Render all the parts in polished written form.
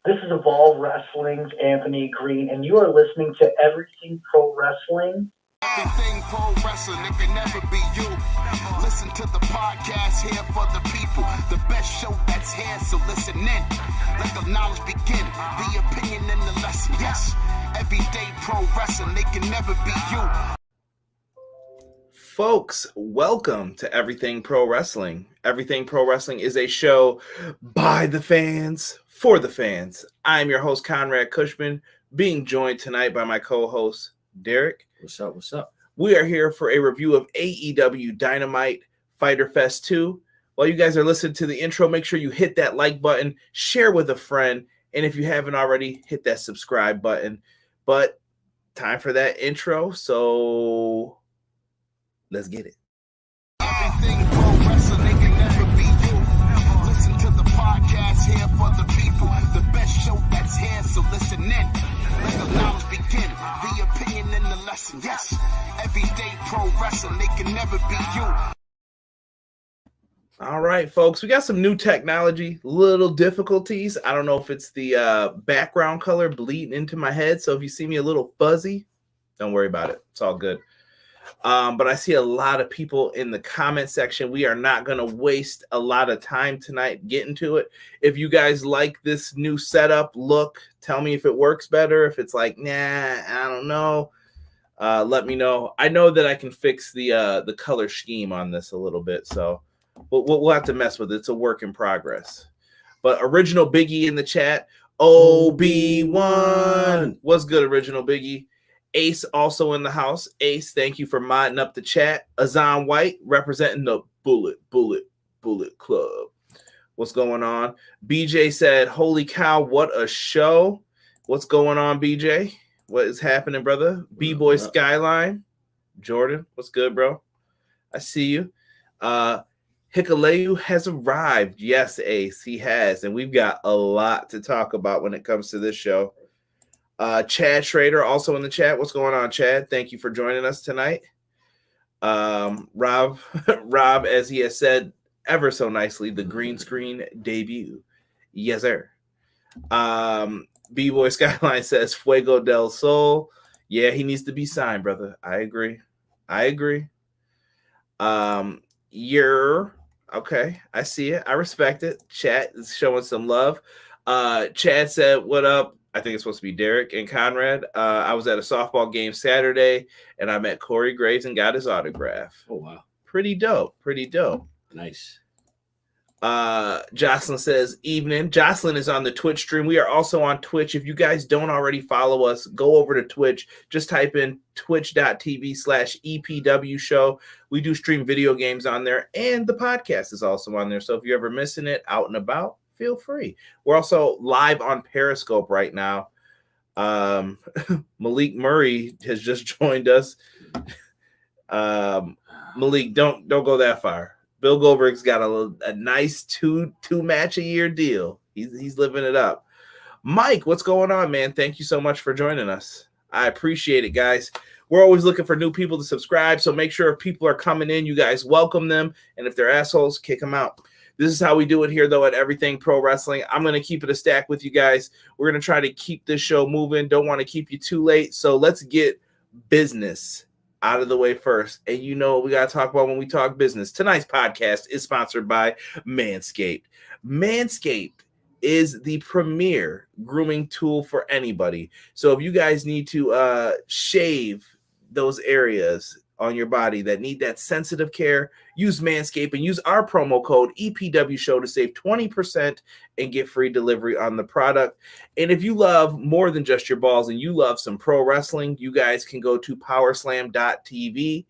This is Evolve Wrestling's Anthony Green, and you are listening to Everything Pro Wrestling. Everything pro wrestling, it can never be you. Listen to the podcast here for the people. The best show that's here, so listen in. Let the knowledge begin, the opinion and the lesson. Yes, everyday pro wrestling, it can never be you. Folks, welcome to Everything Pro Wrestling. Everything Pro Wrestling is a show by the fans, for the fans. I'm your host, Conrad Cushman, being joined tonight by my co-host, Derek. What's up? What's up? We are here for a review of AEW Dynamite Fyter Fest 2. While you guys are listening to the intro, make sure you hit that like button, share with a friend, and if you haven't already, hit that subscribe button. But time for that intro, so let's get it. Everything pro wrestling, it can never be you. Listen to the podcast here for the people. The best show that's here, so listen in. Let the knowledge begin, the opinion and the lesson. Yes, everyday pro wrestling, it can never be you. All right, folks, we got some new technology, little difficulties. I don't know if it's the background color bleeding into my head, so if you see me a little fuzzy, don't worry about it. It's all good. But I see a lot of people in the comment section. We are not going to waste a lot of time tonight getting to it. If you guys like this new setup look, tell me if it works better. If it's like, nah, I don't know. Let me know. I know that I can fix the color scheme on this a little bit, so we'll have to mess with it. It's a work in progress. But Original Biggie in the chat. OB1. What's good, Original Biggie? Ace also in the house. Ace, thank you for modding up the chat. Azan White representing the Bullet Club. What's going on? BJ said, holy cow, what a show. What's going on, BJ? What is happening, brother? B-Boy Skyline. Jordan, what's good, bro? I see you. Hikaleu has arrived. Yes, Ace, he has. And we've got a lot to talk about when it comes to this show. Chad Schrader also in the chat. What's going on, Chad? Thank you for joining us tonight. Rob, as he has said ever so nicely, the green screen debut. Yes, sir. B-Boy Skyline says Fuego del Sol. Yeah, he needs to be signed, brother. I agree. You're okay. I see it. I respect it. Chat is showing some love. Chad said, what up? I think it's supposed to be Derek and Conrad. I was at a softball game Saturday, and I met Corey Graves and got his autograph. Oh, wow. Pretty dope. Nice. Jocelyn says, evening. Jocelyn is on the Twitch stream. We are also on Twitch. If you guys don't already follow us, go over to Twitch. Just type in twitch.tv/EPW show. We do stream video games on there, and the podcast is also on there. So if you're ever missing it out and about, feel free. We're also live on Periscope right now. Malik Murray has just joined us. Malik, don't go that far. Bill Goldberg's got a nice two match a year deal. He's living it up. Mike, what's going on, man? Thank you so much for joining us. I appreciate it, guys. We're always looking for new people to subscribe, so make sure if people are coming in, you guys welcome them, and if they're assholes, kick them out. This is how we do it here, though, at Everything Pro Wrestling. I'm going to keep it a stack with you guys. We're going to try to keep this show moving. Don't want to keep you too late. So let's get business out of the way first. And you know what we got to talk about when we talk business. Tonight's podcast is sponsored by MANSCAPED. MANSCAPED is the premier grooming tool for anybody. So if you guys need to shave those areas on your body that need that sensitive care, use Manscaped and use our promo code EPW show to save 20% and get free delivery on the product. And if you love more than just your balls and you love some pro wrestling, you guys can go to powerslam.tv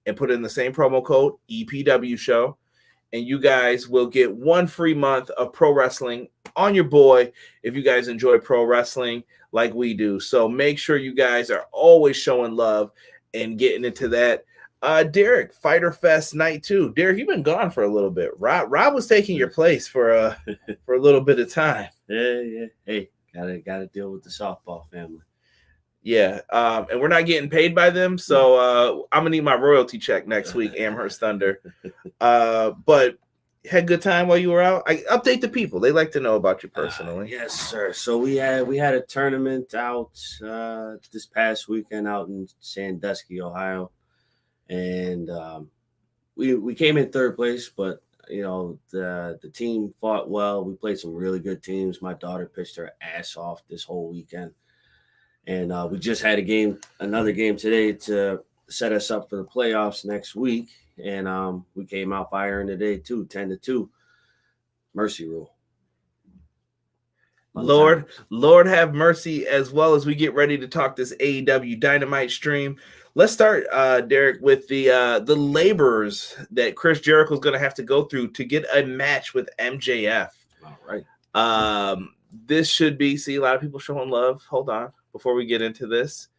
and put in the same promo code EPW show, and you guys will get 1 free month of pro wrestling on your boy if you guys enjoy pro wrestling like we do. So make sure you guys are always showing love and getting into that. Derek, Fyter Fest Night 2. Derek, you've been gone for a little bit. Rob was taking your place for a little bit of time. Yeah. Hey, gotta deal with the softball family. Yeah, and we're not getting paid by them, so I'm gonna need my royalty check next week, Amherst Thunder. But Had a good time while you were out? I update the people. They like to know about you personally. Yes, sir. So we had a tournament out this past weekend out in Sandusky, Ohio, and we came in third place, but the team fought well. We played some really good teams. My daughter pitched her ass off this whole weekend, and we just had another game today to set us up for the playoffs next week. And we came out firing today too, 10-2. Mercy rule. Lord have mercy, as well as we get ready to talk this AEW Dynamite stream. Let's start, Derek, with the laborers that Chris Jericho is going to have to go through to get a match with MJF. All right. This should be, see, a lot of people showing love. Hold on, before we get into this.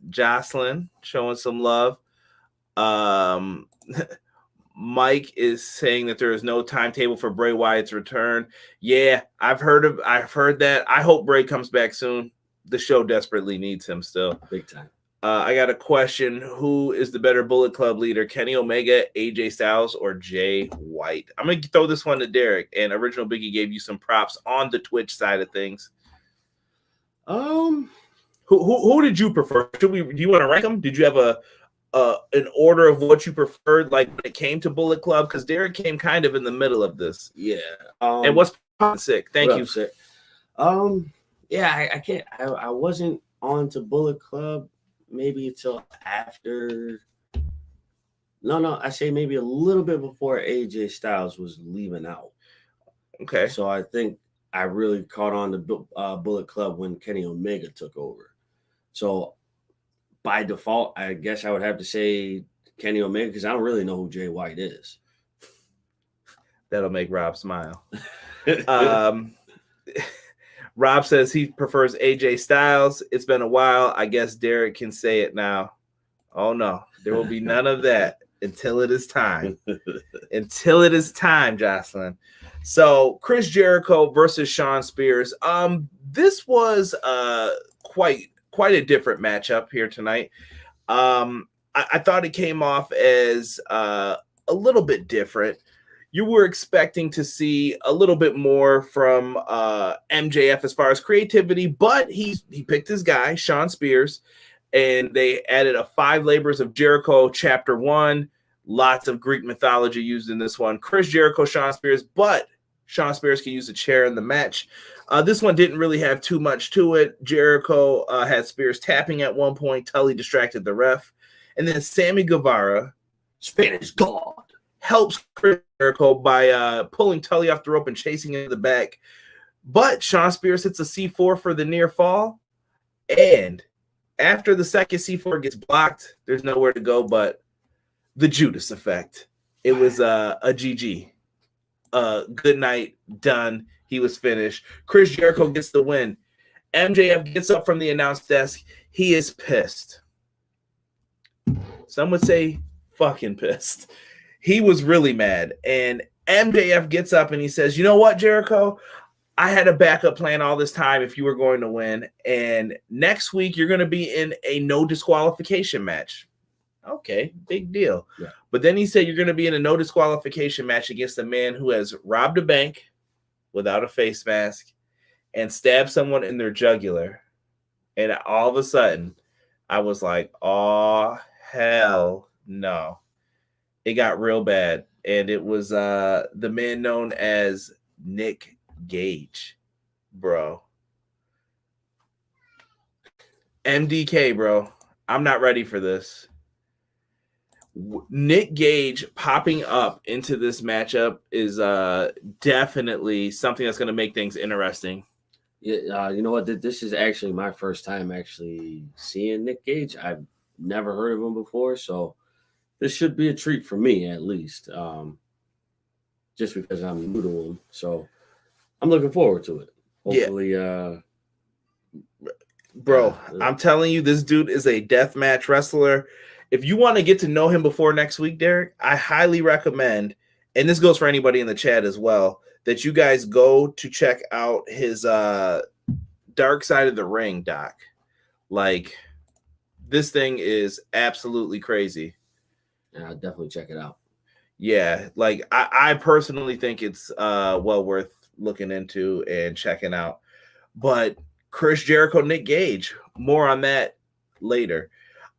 Jocelyn showing some love. Mike is saying that there is no timetable for Bray Wyatt's return. Yeah, I've heard that. I hope Bray comes back soon. The show desperately needs him still. Big time. I got a question. Who is the better Bullet Club leader, Kenny Omega, AJ Styles, or Jay White? I'm going to throw this one to Derek. And Original Biggie gave you some props on the Twitch side of things. Who did you prefer? Do you want to rank them? Did you have an order of what you preferred, like when it came to Bullet Club? Because Derek came kind of in the middle of this. Yeah. And what's sick? Thank you. Sick. Yeah, I can't. I wasn't on to Bullet Club maybe until after. No, I say maybe a little bit before AJ Styles was leaving out. Okay. So I think I really caught on to Bullet Club when Kenny Omega took over. So by default, I guess I would have to say Kenny Omega because I don't really know who Jay White is. That'll make Rob smile. Rob says he prefers AJ Styles. It's been a while. I guess Derek can say it now. Oh, no. There will be none of that until it is time. Until it is time, Jocelyn. So Chris Jericho versus Shawn Spears. This was quite a different matchup here tonight. I thought it came off as a little bit different. You were expecting to see a little bit more from MJF as far as creativity, but he picked his guy, Shawn Spears, and they added a 5 Labors of Jericho Chapter 1. Lots of Greek mythology used in this one. Chris Jericho, Shawn Spears, but Shawn Spears can use a chair in the match. This one didn't really have too much to it. Jericho had Spears tapping at one point. Tully distracted the ref. And then Sammy Guevara, Spanish God, helps Chris Jericho by pulling Tully off the rope and chasing him in the back. But Shawn Spears hits a C4 for the near fall. And after the second C4 gets blocked, there's nowhere to go but the Judas effect. It was a GG. Good night, done. He was finished. Chris Jericho gets the win. MJF gets up from the announce desk. He is pissed. Some would say fucking pissed. He was really mad. And MJF gets up and he says, you know what, Jericho? I had a backup plan all this time if you were going to win. And next week, you're going to be in a no disqualification match. Okay, big deal. Yeah. But then he said you're going to be in a no disqualification match against a man who has robbed a bank without a face mask and stabbed someone in their jugular. And all of a sudden, I was like, oh, hell no. It got real bad. And it was the man known as Nick Gage, bro. MDK, bro. I'm not ready for this. Nick Gage popping up into this matchup is definitely something that's going to make things interesting. Yeah, you know what? This is actually my first time actually seeing Nick Gage. I've never heard of him before, so this should be a treat for me at least, just because I'm new to him. So I'm looking forward to it. Hopefully, bro, I'm telling you, this dude is a deathmatch wrestler. If you want to get to know him before next week, Derek, I highly recommend, and this goes for anybody in the chat as well, that you guys go to check out his Dark Side of the Ring doc. Like, this thing is absolutely crazy. Yeah, I'll definitely check it out. Yeah, like I personally think it's well worth looking into and checking out. But Chris Jericho, Nick Gage, more on that later.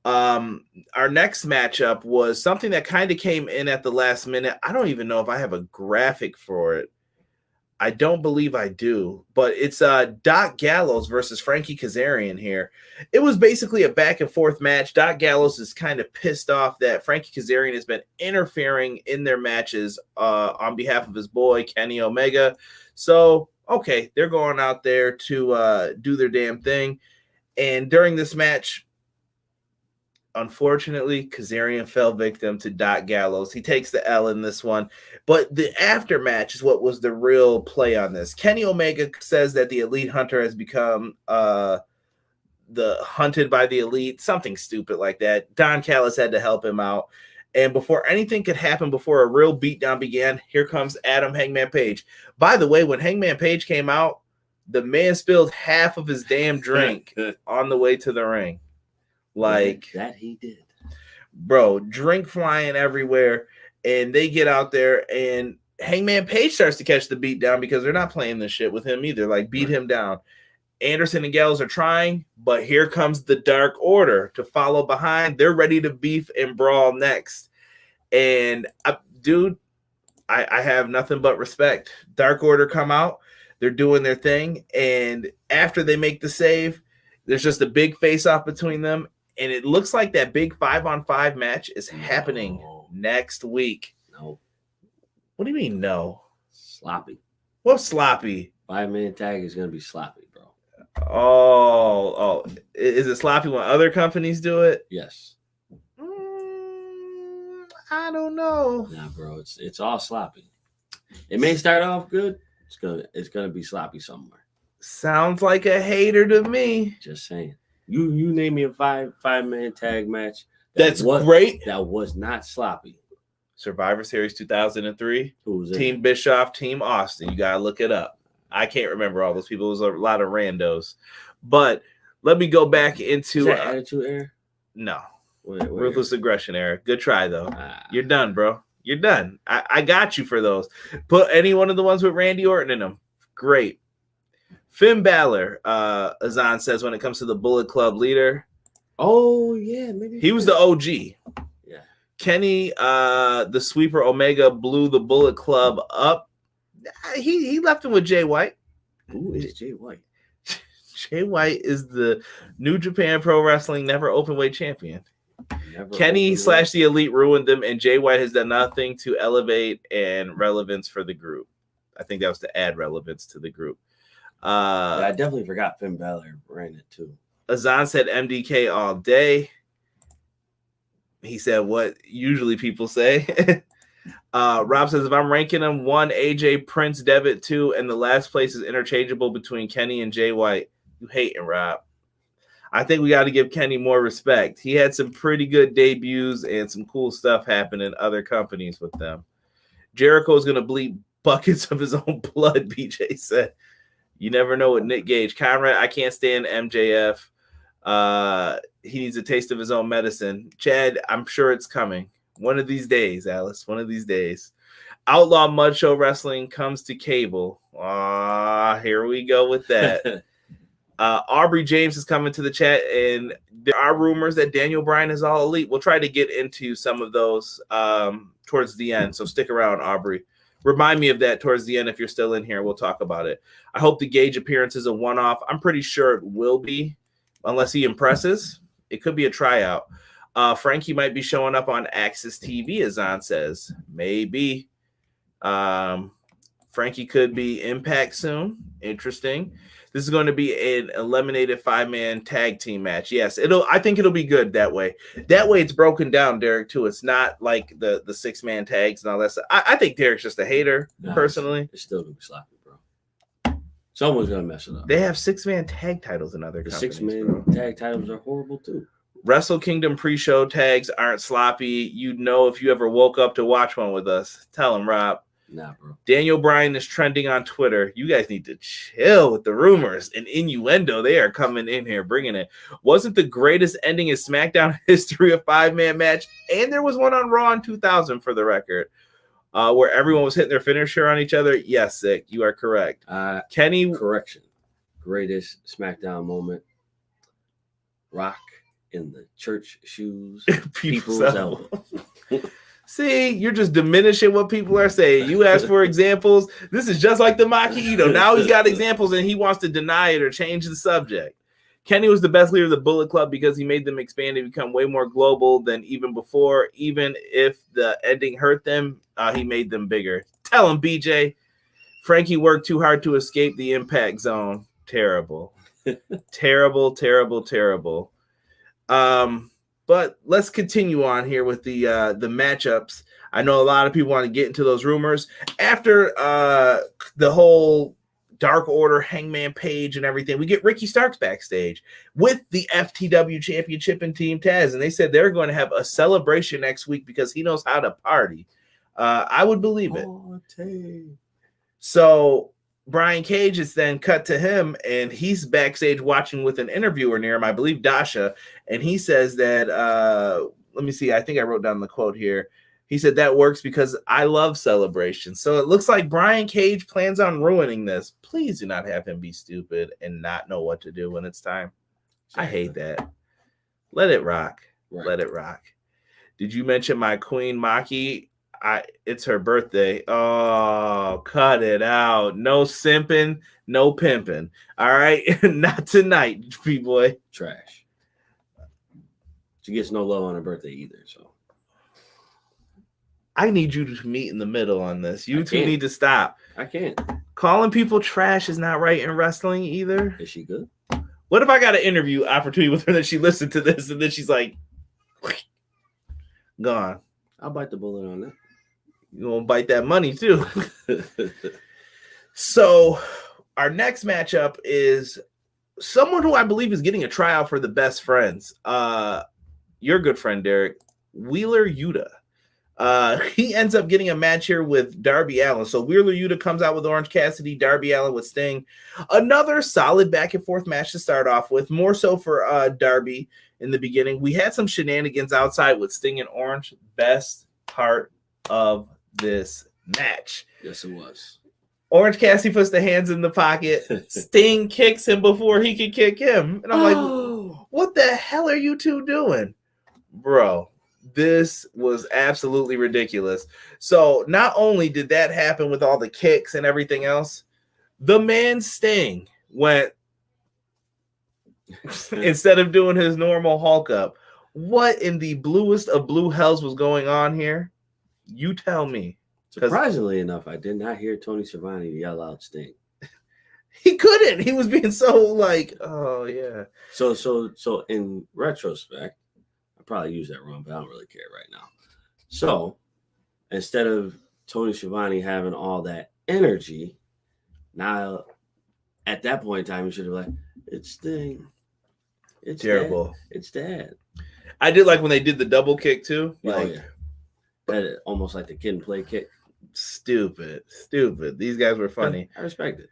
Our next matchup was something that kind of came in at the last minute. I don't even know if I have a graphic for it. I don't believe I do, but it's Doc Gallows versus Frankie Kazarian here. It was basically a back and forth match. Doc Gallows is kind of pissed off that Frankie Kazarian has been interfering in their matches on behalf of his boy Kenny Omega. So, okay, they're going out there to do their damn thing. And during this match, unfortunately, Kazarian fell victim to Doc Gallows. He takes the L in this one. But the aftermatch is what was the real play on this. Kenny Omega says that the Elite Hunter has become the hunted by the Elite, something stupid like that. Don Callis had to help him out. And before anything could happen, before a real beatdown began, here comes Adam Hangman Page. By the way, when Hangman Page came out, the man spilled half of his damn drink on the way to the ring. Like that he did. Bro, drink flying everywhere. And they get out there and Hangman Page starts to catch the beat down because they're not playing this shit with him either. Like, beat him down. Anderson and Gallows are trying, but here comes the Dark Order to follow behind. They're ready to beef and brawl next. And dude, I have nothing but respect. Dark Order come out. They're doing their thing. And after they make the save, there's just a big face-off between them. And it looks like that big 5-on-5 match is happening next week. No. What do you mean, no? Sloppy. What's sloppy? 5-man tag is going to be sloppy, bro. Oh. Is it sloppy when other companies do it? Yes. I don't know. Nah, bro. It's all sloppy. It may start off good. It's gonna be sloppy somewhere. Sounds like a hater to me. Just saying. You name me a 5-man tag match. That's great. That was not sloppy. Survivor Series 2003. Who was it? Team Bischoff, Team Austin. You gotta look it up. I can't remember all those people. It was a lot of randos. But let me go back into Is that Attitude Era? No. Where? Ruthless Aggression Era. Good try though. You're done, bro. You're done. I got you for those. Put any one of the ones with Randy Orton in them. Great. Finn Balor, Azan says, when it comes to the Bullet Club leader. Oh, yeah. Maybe he was the OG. Yeah. Kenny, the Sweeper Omega, blew the Bullet Club up. He left him with Jay White. Who is Jay White? Jay White is the New Japan Pro Wrestling Never Openweight Champion. Kenny / the Elite ruined them, and Jay White has done nothing to elevate and relevance for the group. I think that was to add relevance to the group. I definitely forgot Finn Balor ran it too. Azan said MDK all day. He said what usually people say. Rob says, if I'm ranking them 1, AJ, Prince, Devitt 2, and the last place is interchangeable between Kenny and Jay White. You hating, Rob. I think we got to give Kenny more respect. He had some pretty good debuts and some cool stuff happen in other companies with them. Jericho is going to bleed buckets of his own blood, BJ said. You never know with Nick Gage. Conrad, I can't stand MJF. He needs a taste of his own medicine. Chad, I'm sure it's coming. One of these days, Alice. One of these days. Outlaw Mud Show Wrestling comes to cable. Here we go with that. Aubrey James is coming to the chat, and there are rumors that Daniel Bryan is all elite. We'll try to get into some of those towards the end, so stick around, Aubrey. Remind me of that towards the end if you're still in here. We'll talk about it. I hope the Gage appearance is a one-off. I'm pretty sure it will be, unless he impresses. It could be a tryout. Frankie might be showing up on Access TV, as Zan says. Maybe. Frankie could be Impact soon. Interesting. This is going to be an eliminated 5-man tag team match. Yes, I think it'll be good that way. That way it's broken down, Derek, too. It's not like the 6-man tags and all that stuff. I think Derek's just a hater, personally. It's still going to be sloppy, bro. Someone's going to mess it up. They have 6-man tag titles in other companies. 6-man tag titles are horrible, too. Wrestle Kingdom pre-show tags aren't sloppy. You'd know if you ever woke up to watch one with us. Tell him, Rob. Nah, bro. Daniel Bryan is trending on Twitter. You guys need to chill with the rumors and innuendo. They are coming in here, bringing it. Wasn't the greatest ending in SmackDown history a 5-man match? And there was one on Raw in 2000 for the record. where everyone was hitting their finisher on each other. Yes, Sick, you are correct. Kenny, correction. Greatest SmackDown moment. Rock in the church shoes. People's elbow. See, you're just diminishing what people are saying. You asked for examples. This is just like the Maki Ito. Now he's got examples and he wants to deny it or change the subject. Kenny was the best leader of the Bullet Club because he made them expand and become way more global than even before. Even if the ending hurt them, he made them bigger. Tell him, BJ. Frankie worked too hard to escape the impact zone. Terrible. Terrible. But let's continue on here with the matchups. I know a lot of people want to get into those rumors. After the whole Dark Order, Hangman Page, and everything, we get Ricky Starks backstage with the FTW Championship and Team Taz, and they said they're going to have a celebration next week because he knows how to party. I would believe it. So Brian Cage is then cut to him, and he's backstage watching with an interviewer near him, I believe Dasha, and he says that, let me see, I think I wrote down the quote here. He said that works because I love celebrations. So it looks like Brian Cage plans on ruining this. Please do not have him be stupid and not know what to do when it's time. I hate that. Let it rock. Right. Let it rock. Did you mention my queen Maki? It's her birthday. Oh, cut it out. No simping, no pimping. All right? Not tonight, B-boy. Trash. She gets no love on her birthday either, so. I need you to meet in the middle on this. You two need to stop. I can't. Calling people trash is not right in wrestling either. Is she good? What if I got an interview opportunity with her that she listened to this and then she's like, gone? I'll bite the bullet on that. You're going to bite that money too. So our next matchup is someone who I believe is getting a tryout for the Best Friends. Your good friend, Derek, Wheeler Yuta. He ends up getting a match here with Darby Allin. So Wheeler Yuta comes out with Orange Cassidy, Darby Allin with Sting. Another solid back and forth match to start off with, more so for Darby in the beginning. We had some shenanigans outside with Sting and Orange. Best part of this match. Yes, it was. Orange Cassidy puts the hands in the pocket. Sting kicks him before he can kick him. And I'm like, what the hell are you two doing? Bro. This was absolutely ridiculous. So not only did that happen with all the kicks and everything else, the man Sting went instead of doing his normal Hulk up. What in the bluest of blue hells was going on here? You tell me. Surprisingly enough, I did not hear Tony Schiavone yell out Sting. He couldn't. He was being so like, oh yeah. So in retrospect, probably use that wrong, but I don't really care right now. So instead of Tony Schiavone having all that energy, now at that point in time, you should have like, it's Sting. It's terrible. Dad. It's Dad. I did like when they did the double kick too. Like, that almost like the kid and play kick. Stupid. These guys were funny. I respect it.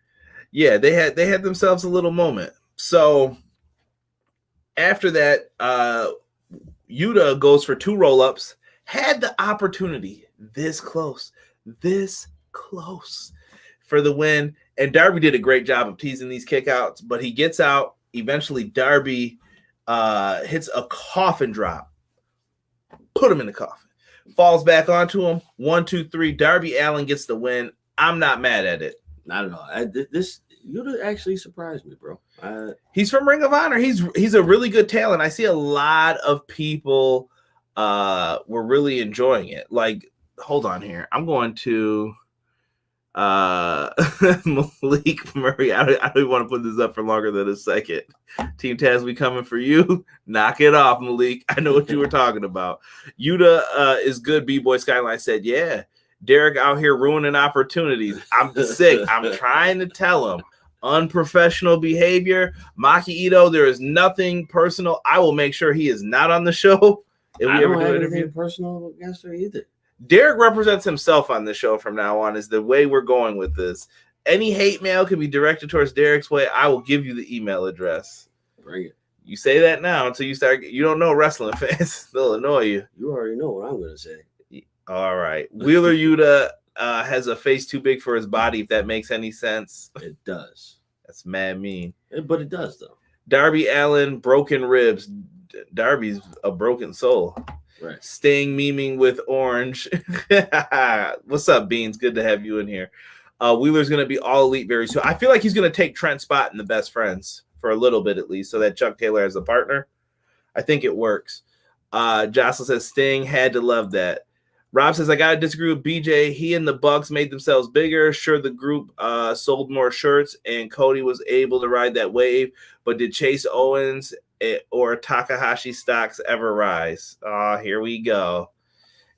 Yeah, they had themselves a little moment. So after that, Yuta goes for 2 roll-ups, had the opportunity this close for the win, and Darby did a great job of teasing these kickouts, but he gets out. Eventually, Darby hits a coffin drop, put him in the coffin, falls back onto him. 1, 2, 3. Darby Allin gets the win. I'm not mad at it. Not at all. This Yuta actually surprised me, bro. He's from Ring of Honor. He's a really good talent. I see a lot of people were really enjoying it. Like, hold on here. I'm going to Malik Murray. I don't even want to put this up for longer than a second. Team Taz, we coming for you. Knock it off, Malik. I know what you were talking about. Yuta is good. B-Boy Skyline said, yeah. Derek out here ruining opportunities. I'm sick. I'm trying to tell him. Unprofessional behavior. Maki Ito, there is nothing personal. I will make sure he is not on the show. If we ever do an interview personal against her either. Derek represents himself on the show from now on, is the way we're going with this. Any hate mail can be directed towards Derek's way. I will give you the email address. Bring it. You say that now until you start. You don't know wrestling fans. They'll annoy you. You already know what I'm going to say. All right. Wheeler Yuta has a face too big for his body, if that makes any sense. It does. That's mad mean. But it does, though. Darby Allin, broken ribs. Darby's a broken soul. Right. Sting memeing with Orange. What's up, Beans? Good to have you in here. Wheeler's going to be all elite very soon. I feel like he's going to take Trent's spot in the Best Friends for a little bit at least, so that Chuck Taylor has a partner. I think it works. Jocelyn says Sting had to love that. Rob says, I got to disagree with BJ. He and the Bucks made themselves bigger. Sure, the group sold more shirts, and Cody was able to ride that wave. But did Chase Owens or Takahashi stocks ever rise? Oh, here we go.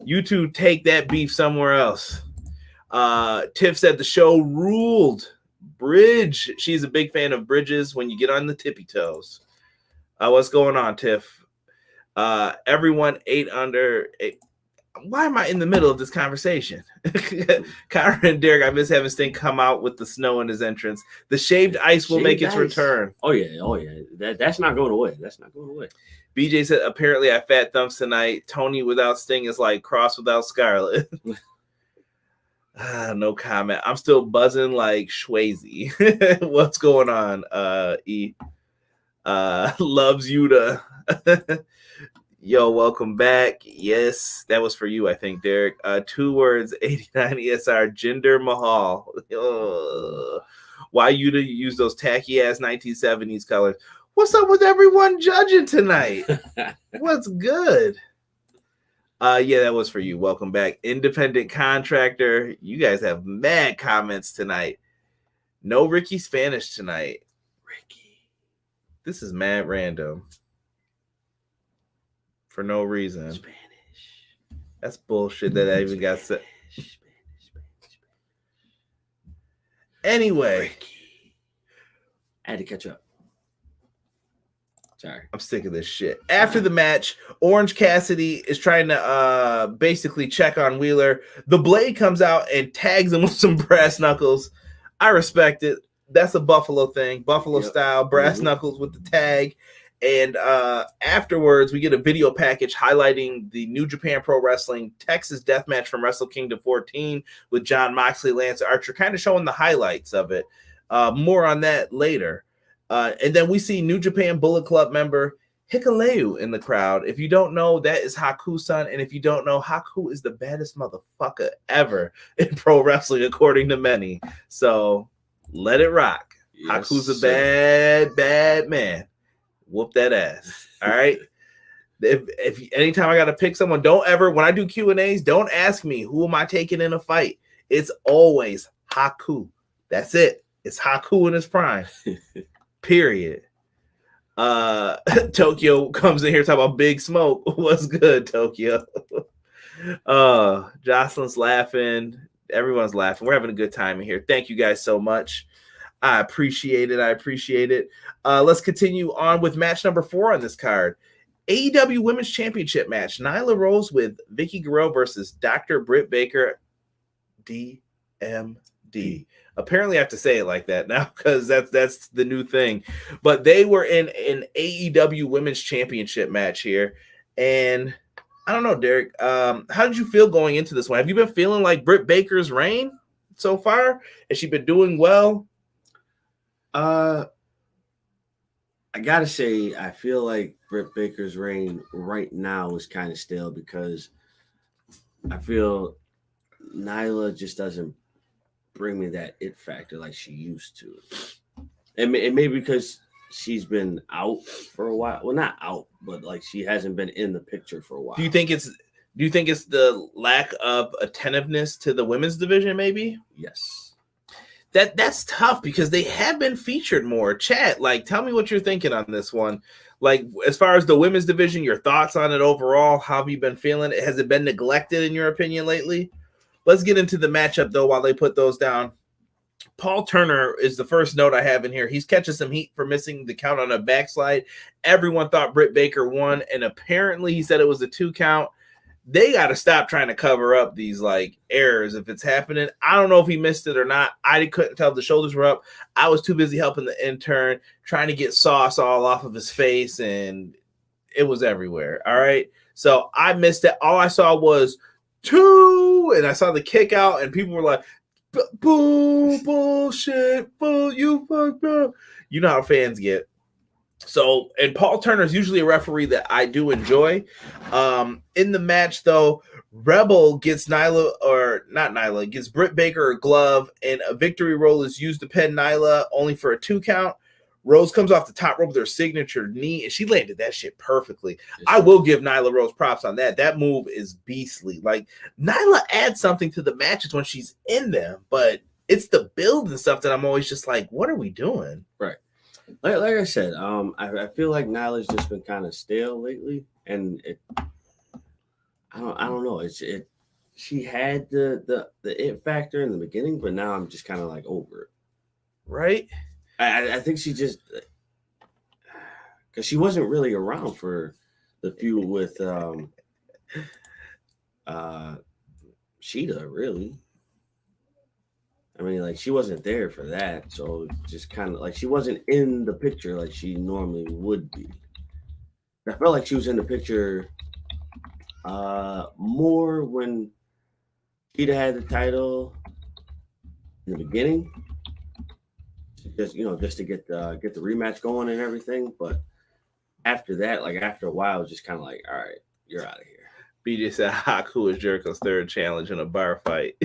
You two take that beef somewhere else. Tiff said the show ruled. Bridge. She's a big fan of bridges when you get on the tippy toes. What's going on, Tiff? Everyone 8 under. Why am I in the middle of this conversation? Kyra and Derek, I miss having Sting come out with the snow in his entrance. The shaved ice will make its return. Oh yeah. That's not going away. That's not going away. BJ said, apparently I fat thumbs tonight. Tony without Sting is like Cross without Scarlett. No comment. I'm still buzzing like Swayze. What's going on, E? Loves Yuta. Yo, welcome back. Yes, that was for you, I think, Derek. 2 words, 89 ESR, Jinder Mahal. Why Yuta use those tacky-ass 1970s colors? What's up with everyone judging tonight? What's good? Yeah, that was for you. Welcome back. Independent contractor. You guys have mad comments tonight. No Ricky Spanish tonight. Ricky. This is mad random. For no reason. Spanish. That's bullshit that I even got said. Spanish. Anyway. Ricky. I had to catch up. Sorry. I'm sick of this shit. After the match, Orange Cassidy is trying to basically check on Wheeler. The Blade comes out and tags him with some brass knuckles. I respect it. That's a Buffalo thing. Buffalo style, brass knuckles with the tag. And afterwards, we get a video package highlighting the New Japan Pro Wrestling Texas Deathmatch from Wrestle Kingdom 14 with John Moxley, Lance Archer, kind of showing the highlights of it. More on that later. And then we see New Japan Bullet Club member Hikuleo in the crowd. If you don't know, that is Haku-san. And if you don't know, Haku is the baddest motherfucker ever in pro wrestling, according to many. So let it rock. Yes, Haku's a bad man. Whoop that ass. All right. If anytime I got to pick someone, don't ever, when I do Q&As, don't ask me who am I taking in a fight. It's always Haku. That's it. It's Haku in his prime. Period. Tokyo comes in here talking about Big Smoke. What's good, Tokyo? Jocelyn's laughing. Everyone's laughing. We're having a good time in here. Thank you guys so much. I appreciate it. Let's continue on with match number 4 on this card. AEW Women's Championship match. Nyla Rose with Vicky Guerrero versus Dr. Britt Baker, DMD. Apparently I have to say it like that now because that's the new thing. But they were in an AEW Women's Championship match here. And I don't know, Derek, how did you feel going into this one? Have you been feeling like Britt Baker's reign so far? Has she been doing well? I gotta say, I feel like Britt Baker's reign right now is kind of stale because I feel Nyla just doesn't bring me that it factor like she used to. It may be because she's been out for a while. Well, not out, but like she hasn't been in the picture for a while. Do you think it's the lack of attentiveness to the women's division? Maybe. Yes. That's tough because they have been featured more. Chat, like, tell me what you're thinking on this one. Like, as far as the women's division, your thoughts on it overall. How have you been feeling? Has it been neglected in your opinion lately? Let's get into the matchup though while they put those down. Paul Turner is the first note I have in here. He's catching some heat for missing the count on a backslide. Everyone thought Britt Baker won, and apparently he said it was a 2 count. They got to stop trying to cover up these like errors if it's happening. I don't know if he missed it or not. I couldn't tell if the shoulders were up. I was too busy helping the intern, trying to get sauce all off of his face, and it was everywhere. All right. So I missed it. All I saw was 2, and I saw the kick out, and people were like, boo, bullshit, boo, you fucked up. You know how fans get. So, and Paul Turner is usually a referee that I do enjoy. In the match, though, Rebel gets gets Britt Baker a glove, and a victory roll is used to pin Nyla, only for a 2 count. Rose comes off the top rope with her signature knee, and she landed that shit perfectly. I will give Nyla Rose props on that. That move is beastly. Like, Nyla adds something to the matches when she's in them, but it's the build and stuff that I'm always just like, what are we doing? Right. Like I said, I feel like Nyla's just been kind of stale lately, and I don't know. She had the it factor in the beginning, but now I'm just kind of like over it. Right. I think she just because she wasn't really around for the feud with Sheeta, really. I mean, like, she wasn't there for that, so just kind of like she wasn't in the picture like she normally would be. I felt like she was in the picture more when Sheeta had the title in the beginning, just to get the rematch going and everything. But after that, like after a while, it was just kind of like, all right, you're out of here. BJ said, Haku is Jericho's 3rd challenge in a bar fight.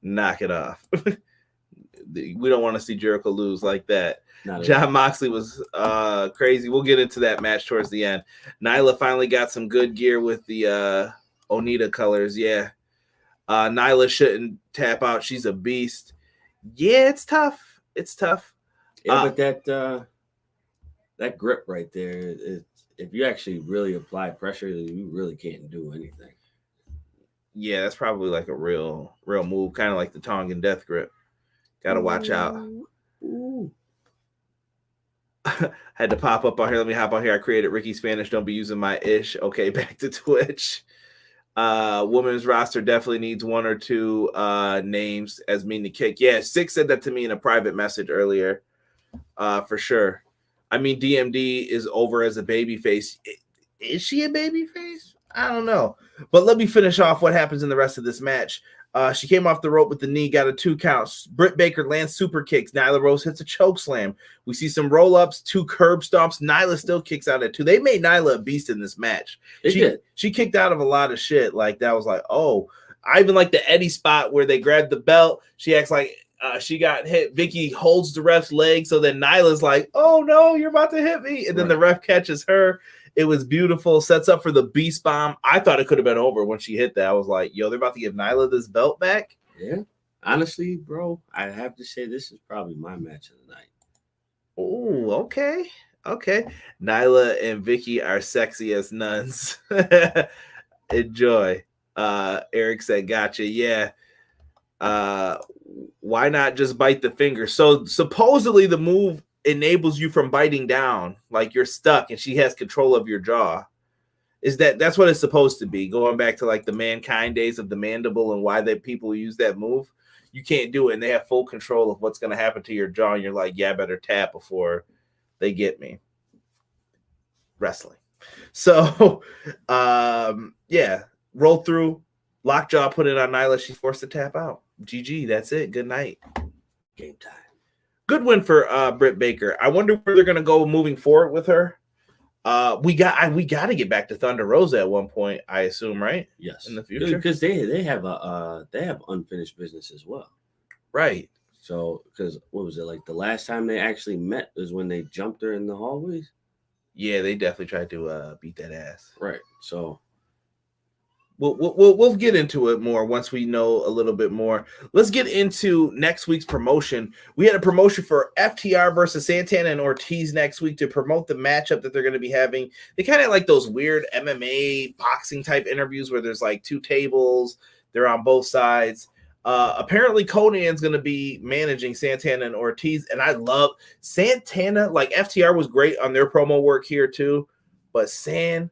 Knock it off. We don't want to see Jericho lose like that. John Moxley was crazy. We'll get into that match towards the end. Nyla finally got some good gear with the Onita colors. Yeah. Nyla shouldn't tap out. She's a beast. Yeah, it's tough. It's tough. Yeah, but that grip right there, if you actually really apply pressure, you really can't do anything. Yeah, that's probably like a real move, kind of like the Tongan death grip. Got to watch out. Ooh. Had to pop up on here. Let me hop on here. I created Ricky Spanish. Don't be using my ish. Okay, back to Twitch. Women's roster definitely needs 1 or 2 names as mean to kick. Yeah, Six said that to me in a private message earlier. For sure. I mean, DMD is over as a babyface. Is she a babyface? I don't know. But let me finish off what happens in the rest of this match. She came off the rope with the knee, got a 2 count. Britt Baker lands super kicks. Nyla Rose hits a choke slam. We see some roll-ups, 2 curb stomps. Nyla still kicks out at 2. They made Nyla a beast in this match. She kicked out of a lot of shit. Like, that was like, oh. I even like the Eddie spot where they grabbed the belt. She acts like she got hit. Vicky holds the ref's leg, so then Nyla's like, oh no, you're about to hit me. And then the ref catches her. It was beautiful. Sets up for the beast bomb. I thought it could have been over when she hit that. I was like, yo, they're about to give Nyla this belt back? Yeah. Honestly, bro, I have to say this is probably my match of the night. Oh, okay. Okay. Nyla and Vicky are sexy as nuns. Enjoy. Eric said, gotcha. Yeah. Why not just bite the finger? So supposedly the move enables you from biting down, like you're stuck and she has control of your jaw. That's what it's supposed to be, going back to like the Mankind days of the mandible and why people use that move. You can't do it, and they have full control of what's going to happen to your jaw, and you're like, yeah, I better tap before they get me. Wrestling. So yeah, roll through, lockjaw, put it on Nyla. She's forced to tap out. GG, that's it. Good night. Game time. Good win for Britt Baker. I wonder where they're going to go moving forward with her. We got to get back to Thunder Rosa at one point, I assume, right? Yes, in the future, because they have unfinished business as well, right? So, because what was it like the last time they actually met was when they jumped her in the hallways? Yeah, they definitely tried to beat that ass, right? So. We'll get into it more once we know a little bit more. Let's get into next week's promotion. We had a promotion for FTR versus Santana and Ortiz next week to promote the matchup that they're going to be having. They kind of like those weird MMA boxing type interviews where there's like 2 tables. They're on both sides. Apparently Conan's going to be managing Santana and Ortiz. And I love Santana. Like FTR was great on their promo work here too. But Santana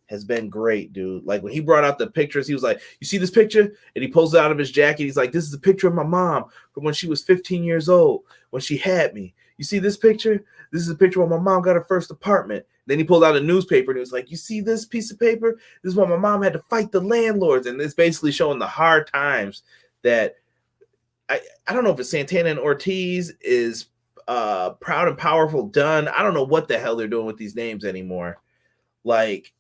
has been great, dude. Like when he brought out the pictures, he was like, "You see this picture?" And he pulls it out of his jacket. He's like, "This is a picture of my mom from when she was 15 years old, when she had me. You see this picture? This is a picture when my mom got her first apartment." Then he pulled out a newspaper and he was like, "You see this piece of paper? This is when my mom had to fight the landlords." And it's basically showing the hard times that I don't know if it's Santana and Ortiz is Proud and Powerful done. I don't know what the hell they're doing with these names anymore. Like,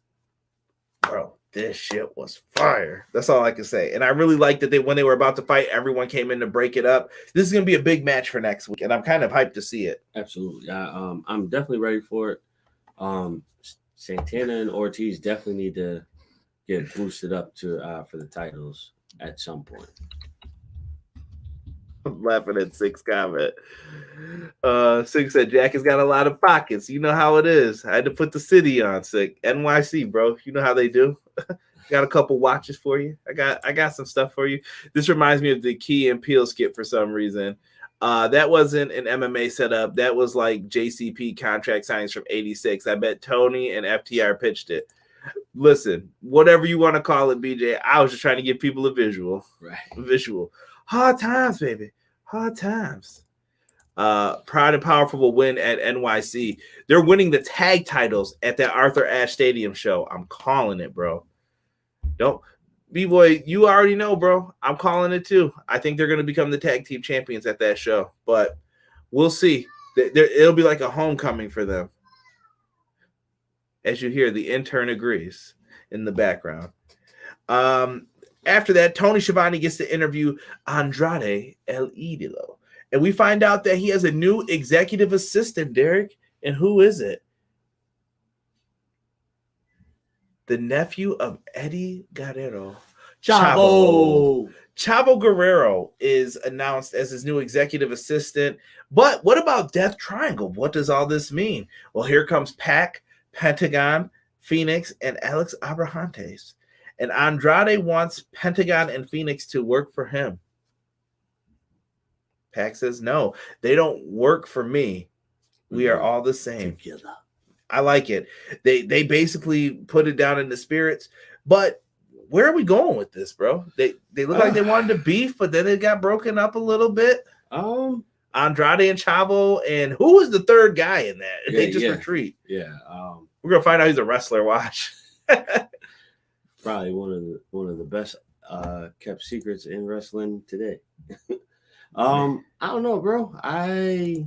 bro, this shit was fire. That's all I can say. And I really like that when they were about to fight, everyone came in to break it up. This is going to be a big match for next week, and I'm kind of hyped to see it. Absolutely. I'm definitely ready for it. Santana and Ortiz definitely need to get boosted up to for the titles at some point. I'm laughing at Six comment. Six said Jack has got a lot of pockets. You know how it is. I had to put the city on. Sick NYC, bro. You know how they do. Got a couple watches for you. I got some stuff for you. This reminds me of the Key and Peele skit for some reason. That wasn't an MMA setup. That was like JCP contract signings from '86. I bet Tony and FTR pitched it. Listen, whatever you want to call it, BJ. I was just trying to give people a visual. Right. Visual. Hard times, baby. Hard times. Proud and Powerful will win at NYC. They're winning the tag titles at that Arthur Ashe Stadium show. I'm calling it, bro. Don't. B-Boy, you already know, bro. I'm calling it too. I think they're going to become the tag team champions at that show, but we'll see. It'll be like a homecoming for them. As you hear, the intern agrees in the background. After that, Tony Schiavone gets to interview Andrade El Idolo, and we find out that he has a new executive assistant, Derek. And who is it? The nephew of Eddie Guerrero. Chavo Guerrero is announced as his new executive assistant. But what about Death Triangle? What does all this mean? Well, here comes Pac, Pentagon, Phoenix, and Alex Abrahantes. And Andrade wants Pentagon and Phoenix to work for him. Pac says, no, they don't work for me. We are all the same. Together. I like it. They basically put it down in the spirits. But where are we going with this, bro? They look like they wanted to beef, but then it got broken up a little bit. Andrade and Chavo, and who was the third guy in that? Yeah, they just retreat. Yeah. We're gonna find out he's a wrestler. Watch. Probably one of the best kept secrets in wrestling today. I don't know, bro. I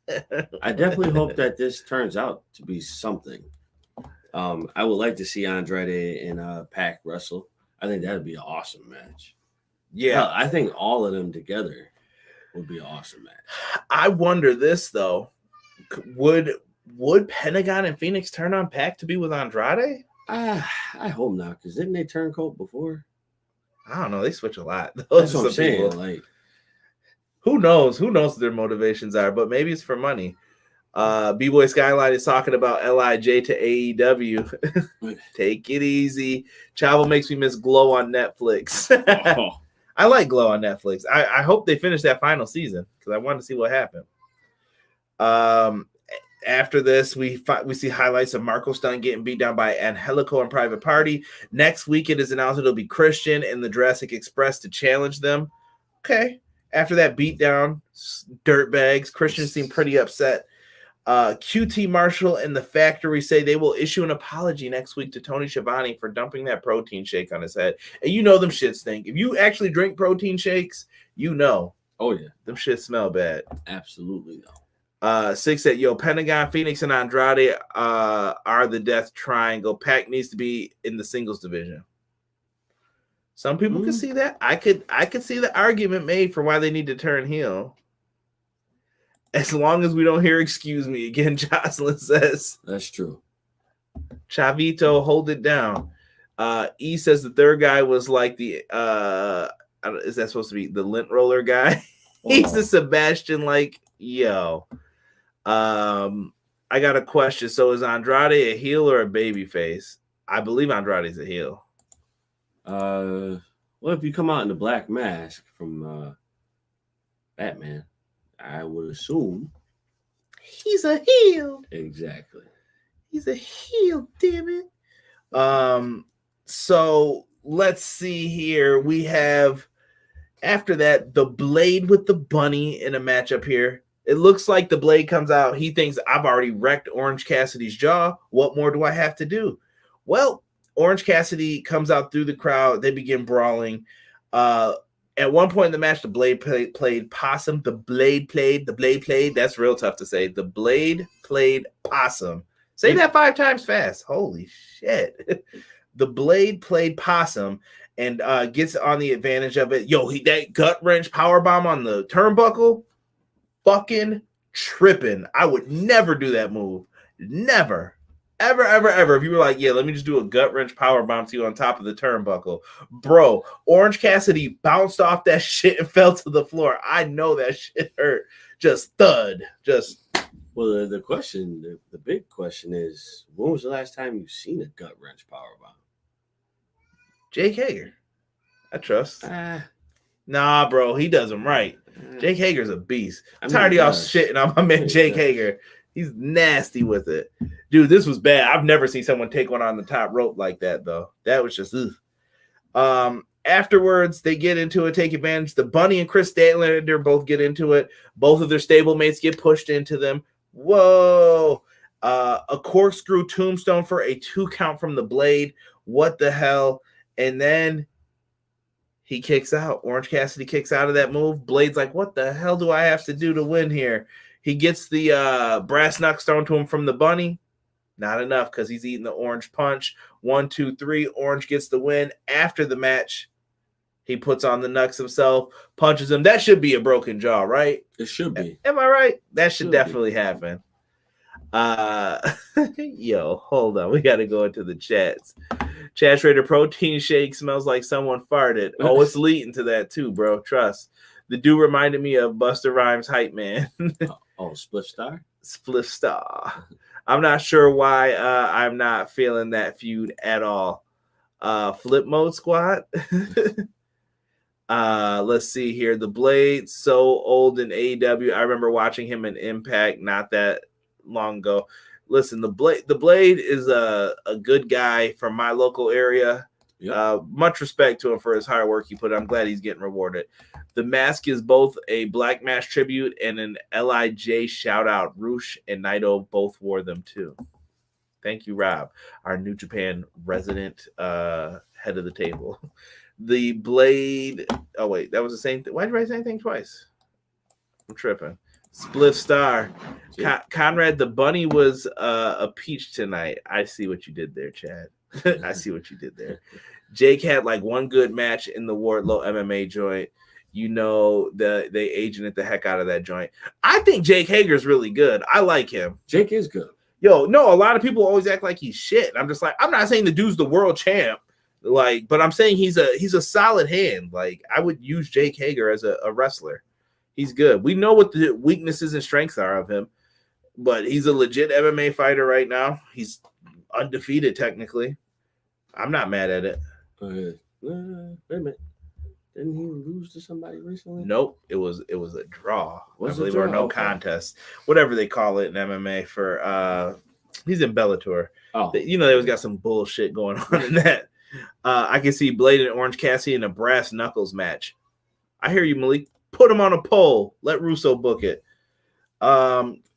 definitely hope that this turns out to be something. I would like to see Andrade and Pac wrestle. I think that'd be an awesome match. Yeah, hell, I think all of them together would be an awesome match. I wonder this though: would Pentagon and Phoenix turn on Pac to be with Andrade? I hope not, because didn't they turn cold before? I don't know. They switch a lot. That's what I'm saying. People. Like, who knows? Who knows what their motivations are? But maybe it's for money. B-Boy Skyline is talking about LIJ to AEW. Take it easy. Chavo makes me miss Glow on Netflix. oh. I like Glow on Netflix. I hope they finish that final season because I wanted to see what happened. After this, we see highlights of Marco Stunt getting beat down by Angelico and Private Party. Next week, it is announced it'll be Christian and the Jurassic Express to challenge them. Okay. After that beatdown, dirtbags, Christian seemed pretty upset. QT Marshall and the Factory say they will issue an apology next week to Tony Schiavone for dumping that protein shake on his head. And you know them shits stink. If you actually drink protein shakes, you know. Oh, yeah. Them shits smell bad. Absolutely no. 6 said, Pentagon, Phoenix, and Andrade are the Death Triangle. Pac needs to be in the singles division. Some people can see that. I could see the argument made for why they need to turn heel. As long as we don't hear "excuse me" again, Jocelyn says. That's true. Chavito, hold it down. E says the third guy was like the is that supposed to be the lint roller guy? He's the Sebastian, like, yo. I got a question. So is Andrade a heel or a baby face? I believe Andrade's a heel. Well, if you come out in the black mask from Batman, I would assume he's a heel. Exactly. He's a heel, damn it. So let's see here. We have after that the Blade with the Bunny in a matchup here. It looks like the Blade comes out. He thinks I've already wrecked Orange Cassidy's jaw. What more do I have to do? Well, Orange Cassidy comes out through the crowd. They begin brawling. At one point in the match, the Blade played possum. The Blade played. That's real tough to say. The Blade played possum. Say that 5 times fast. Holy shit. The Blade played possum and gets on the advantage of it. Yo, that gut wrench powerbomb on the turnbuckle. Fucking tripping. I would never do that move. Never. Ever. If you were like, yeah, let me just do a gut wrench power bomb to you on top of the turnbuckle. Bro, Orange Cassidy bounced off that shit and fell to the floor. I know that shit hurt. Just thud. Well, the big question is, when was the last time you've seen a gut wrench power bomb? Jake Hager. I trust. Nah, bro, he does them right. Jake Hager's a beast. I'm tired of y'all shitting on my man Jake Hager. He's nasty with it. Dude, this was bad. I've never seen someone take one on the top rope like that, though. That was just afterwards, they get into it, take advantage. The Bunny and Chris Statlander both get into it. Both of their stablemates get pushed into them. Whoa. A corkscrew tombstone for a 2 count from the Blade. What the hell? And then he kicks out. Orange Cassidy kicks out of that move. Blade's like, what the hell do I have to do to win here? He gets the brass knucks thrown to him from the Bunny. Not enough because he's eating the orange punch. 1, 2, 3. Orange gets the win. After the match, he puts on the knucks himself, punches him. That should be a broken jaw, right? It should be. Am I right? That should definitely happen. Yo, hold on. We got to go into the chats. Chat Trader Protein Shake smells like someone farted. Oh, it's leading to that too, bro. Trust. The dude reminded me of Busta Rhymes' hype man. Spliff Star? Spliff Star. I'm not sure why I'm not feeling that feud at all. Flip Mode Squad. Let's see here. The Blade, so old in AEW. I remember watching him in Impact not that long ago. Listen, the Blade is a good guy from my local area. Yep. Much respect to him for his hard work he put in. I'm glad he's getting rewarded. The mask is both a Black Mask tribute and an LIJ shout out. Roosh and Naito both wore them too. Thank you, Rob, our New Japan resident head of the table. The Blade. Oh wait, that was the same thing. Why did I write the same thing twice? I'm tripping. Spliff Star. Conrad, the Bunny was a peach tonight. I see what you did there, Chad. I see what you did there. Jake had like one good match in the Wardlow MMA joint. You know, they agented the heck out of that joint. I think Jake Hager's really good. I like him. Jake is good. Yo, no, a lot of people always act like he's shit. I'm just like, I'm not saying the dude's the world champ, like, but I'm saying he's a solid hand. Like, I would use Jake Hager as a wrestler. He's good. We know what the weaknesses and strengths are of him, but he's a legit MMA fighter right now. He's undefeated technically. I'm not mad at it. Wait a minute. Didn't he lose to somebody recently? Nope. It was a draw. I believe, or no contest. Whatever they call it in MMA for he's in Bellator. Oh. You know, they always got some bullshit going on in that. I can see Blade and Orange Cassidy in a brass knuckles match. I hear you, Malik. Put him on a poll. Let Russo book it.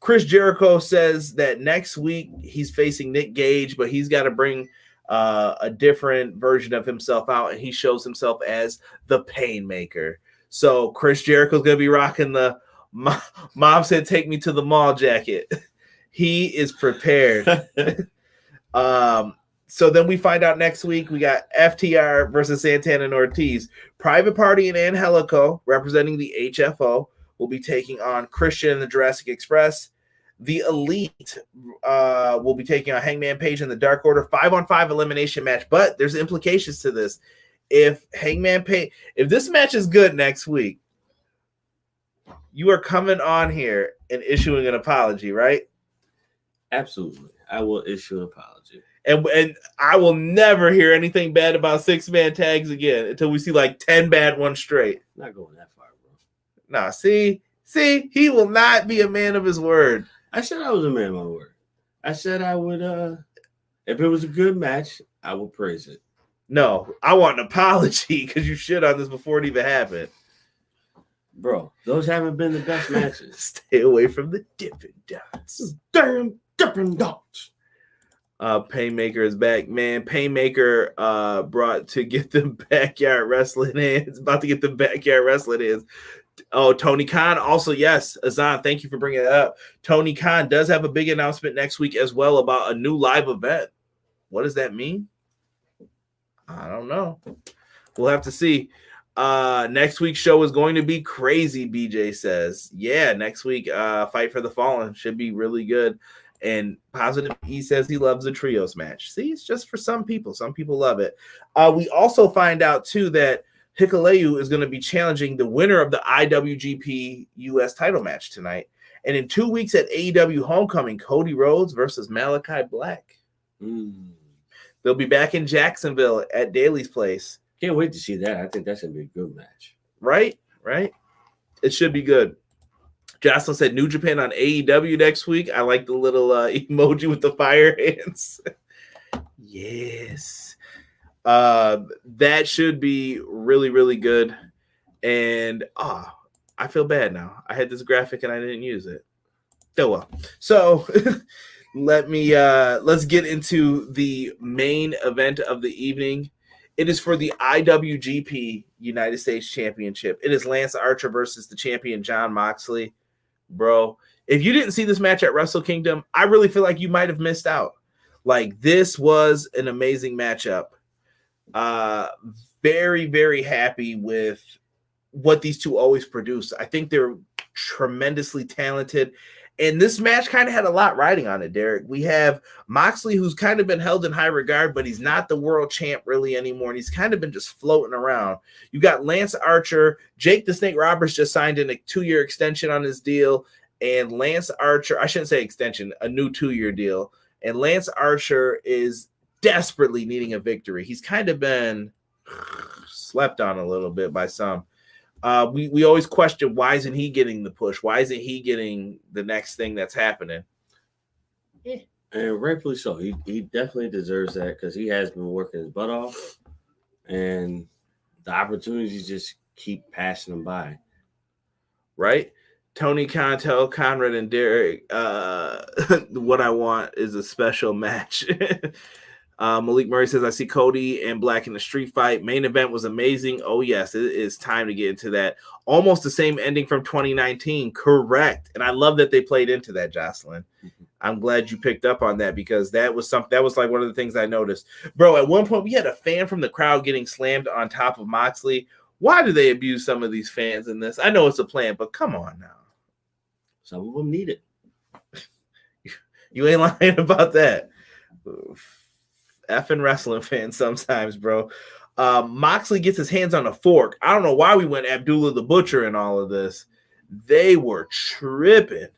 Chris Jericho says that next week he's facing Nick Gage, but he's got to bring a different version of himself out, and he shows himself as the Painmaker. So Chris Jericho's going to be rocking the Mom said take me to the mall jacket. He is prepared. So then we find out next week we got FTR versus Santana and Ortiz. Private Party and Angelico, representing the HFO, will be taking on Christian and the Jurassic Express. The Elite will be taking on Hangman Page and the Dark Order. 5-on-5 elimination match, but there's implications to this. If this match is good next week, you are coming on here and issuing an apology, right? Absolutely. I will issue an apology. And I will never hear anything bad about 6-man tags again until we see like 10 bad ones straight. Not going that far, bro. Nah, see, he will not be a man of his word. I said I was a man of my word. I said I would, if it was a good match, I will praise it. No, I want an apology because you shit on this before it even happened. Bro, those haven't been the best matches. Stay away from the Dippin' Dots. Damn Dippin' Dots. Painmaker is back, man. Painmaker brought to get the backyard wrestling hands. About to get the backyard wrestling hands. Oh, Tony Khan. Also, yes, Azan, thank you for bringing it up. Tony Khan does have a big announcement next week as well about a new live event. What does that mean? I don't know. We'll have to see. Next week's show is going to be crazy, BJ says. Yeah, next week, Fight for the Fallen should be really good. And Positive E says he loves a trios match. See, it's just for some people. Some people love it. We also find out, too, that Hikuleu is going to be challenging the winner of the IWGP US title match tonight. And in 2 weeks at AEW Homecoming, Cody Rhodes versus Malachi Black. They'll be back in Jacksonville at Daly's Place. Can't wait to see that. I think that's going to be a good match. Right? It should be good. Jocelyn said New Japan on AEW next week. I like the little emoji with the fire hands. Yes. That should be really, really good. And I feel bad now. I had this graphic and I didn't use it. Oh well. So let's get into the main event of the evening. It is for the IWGP United States Championship. It is Lance Archer versus the champion Jon Moxley. Bro, if you didn't see this match at Wrestle Kingdom, I really feel like you might have missed out. Like, this was an amazing matchup. Very, very happy with what these two always produce. I think they're tremendously talented. And this match kind of had a lot riding on it, Derek. We have Moxley, who's kind of been held in high regard, but he's not the world champ really anymore. And he's kind of been just floating around. You got Lance Archer. Jake the Snake Roberts just signed in a 2-year extension on his deal. And Lance Archer, I shouldn't say extension, a new 2-year deal. And Lance Archer is desperately needing a victory. He's kind of been slept on a little bit by some. We always question, why isn't he getting the push? Why isn't he getting the next thing that's happening? And rightfully so. He definitely deserves that because he has been working his butt off. And the opportunities just keep passing him by. Right? Tony Khan, tell Conrad and Derek what I want is a special match. Malik Murray says, I see Cody and Black in the street fight. Main event was amazing. Oh, yes, it is time to get into that. Almost the same ending from 2019. Correct. And I love that they played into that, Jocelyn. I'm glad you picked up on that because that was like one of the things I noticed. Bro, at one point, we had a fan from the crowd getting slammed on top of Moxley. Why do they abuse some of these fans in this? I know it's a plan, but come on now. Some of them need it. You ain't lying about that. Effing wrestling fans sometimes, bro. Moxley gets his hands on a fork. I don't know why we went Abdullah the Butcher in all of this. They were tripping.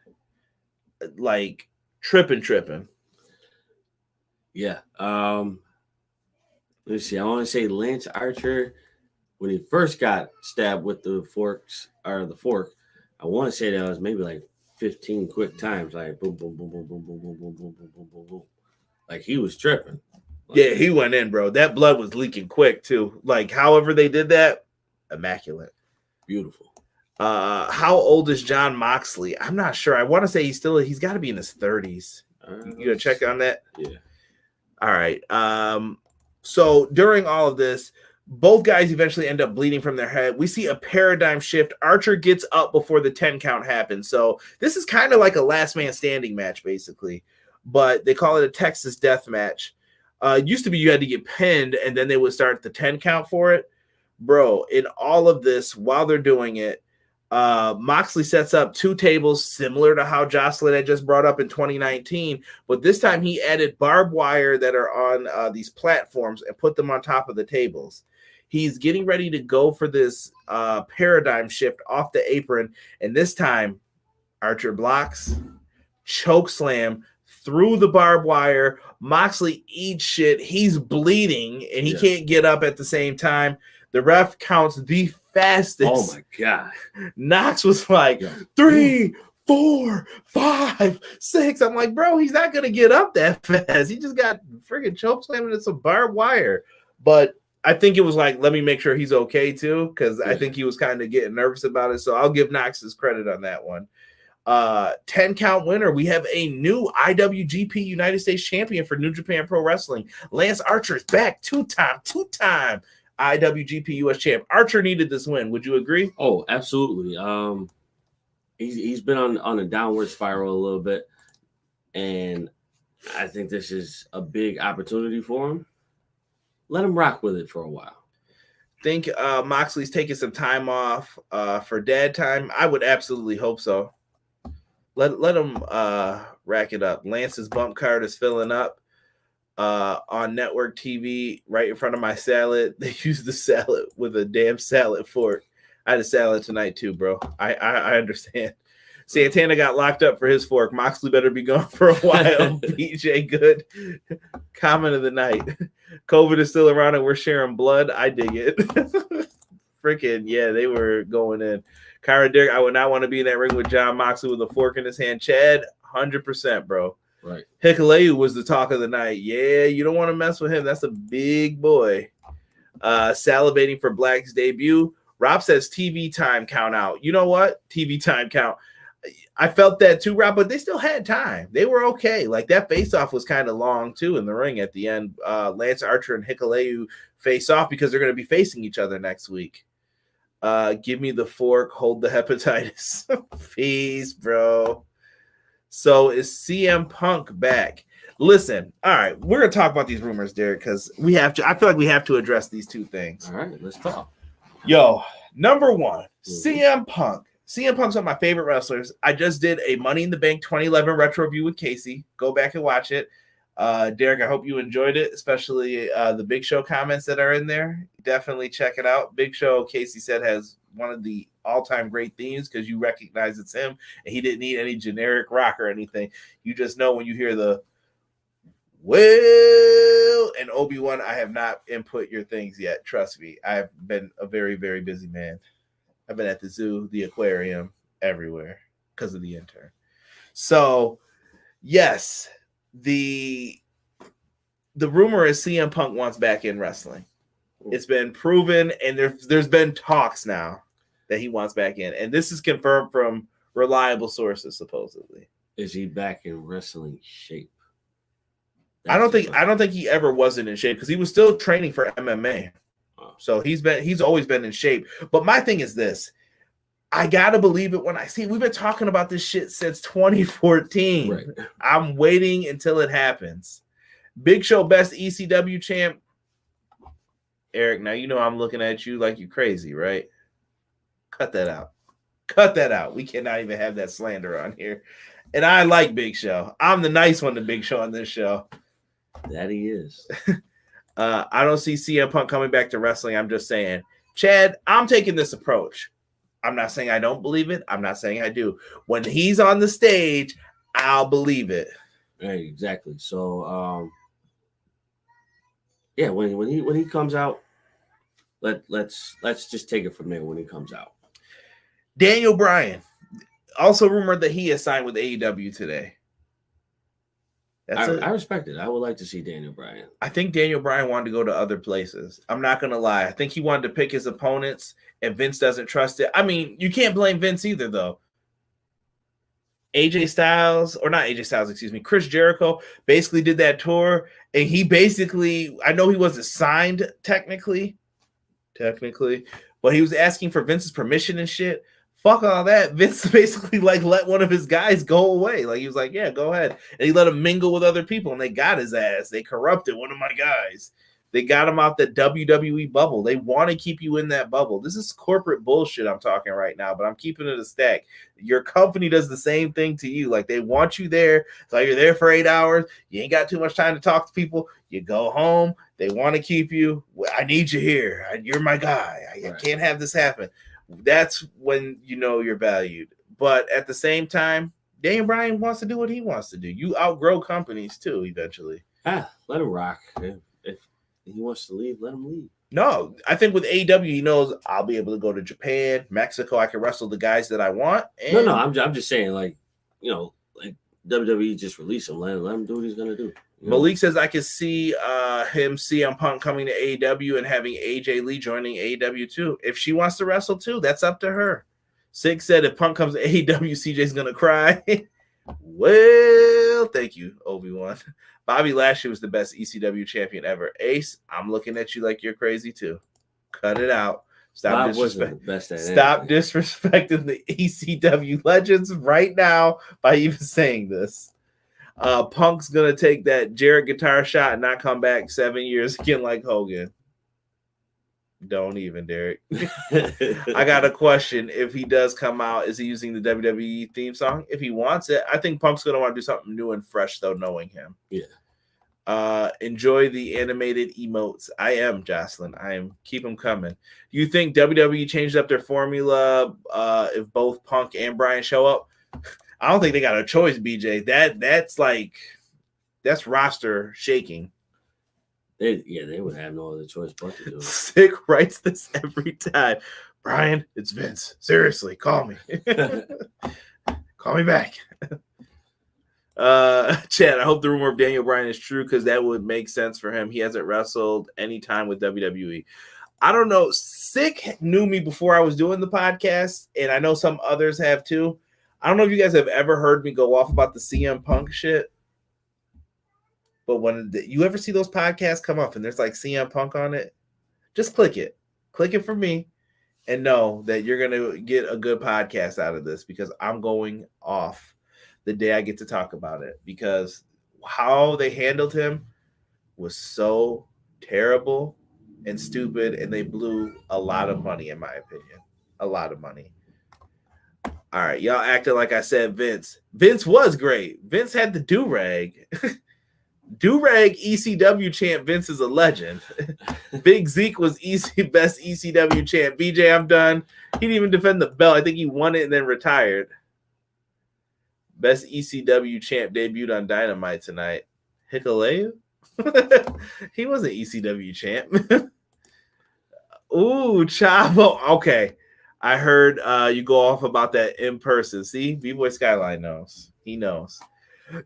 Like, tripping. Yeah. Let's see. I want to say Lance Archer, when he first got stabbed with the fork, I want to say that was maybe like 15 quick times. Like, boom, boom, boom, boom, boom, boom, boom, boom, boom, boom, boom, boom, boom. Like, he was tripping. Yeah, he went in, bro. That blood was leaking quick, too. Like, however they did that, immaculate. Beautiful. How old is Jon Moxley? I'm not sure. I want to say he's got to be in his 30s. You gonna check on that? Yeah. All right. So during all of this, both guys eventually end up bleeding from their head. We see a paradigm shift. Archer gets up before the 10 count happens. So this is kind of like a last man standing match, basically. But they call it a Texas death match. It used to be you had to get pinned, and then they would start the 10 count for it. Bro, in all of this, while they're doing it, Moxley sets up 2 tables similar to how Jocelyn had just brought up in 2019. But this time he added barbed wire that are on these platforms and put them on top of the tables. He's getting ready to go for this paradigm shift off the apron. And this time, Archer blocks, choke slam, through the barbed wire. Moxley eats shit. He's bleeding, and he can't get up at the same time. The ref counts the fastest. Oh, my God. Knox was like, 3, 4, 5, 6. I'm like, bro, he's not gonna get up that fast. He just got freaking choke slamming into some barbed wire. But I think it was like, let me make sure he's okay too, because I think he was kind of getting nervous about it. So I'll give Knox his credit on that one. 10 count winner. We have a new IWGP United States champion for New Japan Pro Wrestling. Lance Archer is back, two-time IWGP US champ. Archer needed this win. Would you agree? Oh, absolutely. He's been on a downward spiral a little bit, and I think this is a big opportunity for him. Let him rock with it for a while. Think Moxley's taking some time off for dad time. I would absolutely hope so. Let him rack it up. Lance's bump card is filling up on network TV right in front of my salad. They use the salad with a damn salad fork. I had a salad tonight too, bro. I understand. Santana got locked up for his fork. Moxley better be gone for a while. BJ Good. Comment of the night. COVID is still around and we're sharing blood. I dig it. Freaking, yeah, they were going in. Kyra Derrick, I would not want to be in that ring with John Moxley with a fork in his hand. Chad, 100%, bro. Right. Hikuleu was the talk of the night. Yeah, you don't want to mess with him. That's a big boy. Salivating for Black's debut. Rob says TV time count out. You know what? TV time count. I felt that too, Rob, but they still had time. They were okay. Like that face-off was kind of long too in the ring at the end. Lance Archer and Hikuleu face off because they're going to be facing each other next week. Give me the fork, hold the hepatitis. Peace, bro. So is CM Punk back? Listen, all right, we're going to talk about these rumors, Derek, because we have to. I feel like we have to address these two things. All right, let's talk. Yo, number one, CM Punk. CM Punk's one of my favorite wrestlers. I just did a Money in the Bank 2011 retro review with Casey. Go back and watch it. Derek, I hope you enjoyed it, especially the Big Show comments that are in there. Definitely check it out. Big Show, Casey said, has one of the all-time great themes because you recognize it's him, and he didn't need any generic rock or anything. You just know when you hear the well and Obi-Wan. I have not input your things yet. Trust me. I've been a very, very busy man. I've been at the zoo, the aquarium, everywhere because of the intern. So, yes, the rumor is CM Punk wants back in wrestling. It's been proven, and there's been talks now that he wants back in, and this is confirmed from reliable sources, supposedly. Is he back in wrestling shape? I don't think he ever wasn't in shape because he was still training for MMA. So he's always been in shape. But my thing is this. I gotta believe it when I see we've been talking about this shit since 2014. Right. I'm waiting until it happens. Big Show best ECW champ. Eric, now you know I'm looking at you like you crazy, right? Cut that out. Cut that out. We cannot even have that slander on here. And I like Big Show. I'm the nice one to Big Show on this show. That he is. I don't see CM Punk coming back to wrestling. I'm just saying, Chad, I'm taking this approach. I'm not saying I don't believe it. I'm not saying I do. When he's on the stage, I'll believe it. Right, exactly. So, yeah, when he comes out, let's just take it from there when he comes out. Daniel Bryan, also rumored that he is signed with AEW today. I respect it. I would like to see Daniel Bryan. I think Daniel Bryan wanted to go to other places. I'm not going to lie. I think he wanted to pick his opponents, and Vince doesn't trust it. I mean, you can't blame Vince either, though. Chris Jericho basically did that tour, and he basically, I know he wasn't signed technically, but he was asking for Vince's permission and shit. Fuck all that. Vince basically like let one of his guys go away. Like he was like, yeah, go ahead. And he let him mingle with other people and they got his ass. They corrupted one of my guys. They got him out the WWE bubble. They want to keep you in that bubble. This is corporate bullshit I'm talking right now, but I'm keeping it a stack. Your company does the same thing to you. Like they want you there. So you're there for 8 hours. You ain't got too much time to talk to people. You go home. They want to keep you. I need you here. You're my guy. I can't have this happen. That's when you know you're valued. But at the same time, Daniel Bryan wants to do what he wants to do. You outgrow companies too eventually. Let him rock. If he wants to leave, let him leave. No, I think with AEW, he knows I'll be able to go to Japan, Mexico. I can wrestle the guys that I want. And No, I'm just saying, like, you know, like WWE just release him. Let him do what he's gonna do. Malik says I can see him CM Punk coming to AEW and having AJ Lee joining AEW too. If she wants to wrestle too, that's up to her. Sig said if Punk comes to AEW, CJ's gonna cry. Well, thank you, Obi-Wan. Bobby Lashley was the best ECW champion ever. Ace, I'm looking at you like you're crazy too. Cut it out. Stop disrespecting the ECW legends right now by even saying this. Punk's gonna take that Jarrett guitar shot and not come back 7 years again like Hogan. Don't even, Derek. I got a question. If he does come out, is he using the WWE theme song? If he wants it, I think Punk's gonna want to do something new and fresh, though, knowing him. Yeah. Enjoy the animated emotes. I am, Jocelyn. I am. Keep them coming. Do you think WWE changed up their formula if both Punk and Bryan show up? I don't think they got a choice, BJ. That's roster shaking. They would have no other choice but to do it. Sick writes this every time. Brian, it's Vince. Seriously, call me. Call me back. Chad, I hope the rumor of Daniel Bryan is true because that would make sense for him. He hasn't wrestled any time with WWE. I don't know. Sick knew me before I was doing the podcast, and I know some others have too. I don't know if you guys have ever heard me go off about the CM Punk shit. But when you ever see those podcasts come up and there's like CM Punk on it, just click it. Click it for me and know that you're going to get a good podcast out of this because I'm going off the day I get to talk about it because how they handled him was so terrible and stupid, and they blew a lot of money, in my opinion. A lot of money. All right, y'all acting like I said Vince. Vince was great. Vince had the do-rag. Do-rag ECW champ. Vince is a legend. Big Zeke was best ECW champ. BJ, I'm done. He didn't even defend the belt. I think he won it and then retired. Best ECW champ debuted on Dynamite tonight. Hikuleo? He was an ECW champ. Ooh, Chavo. Okay. I heard you go off about that in person. See, B-Boy Skyline knows. He knows.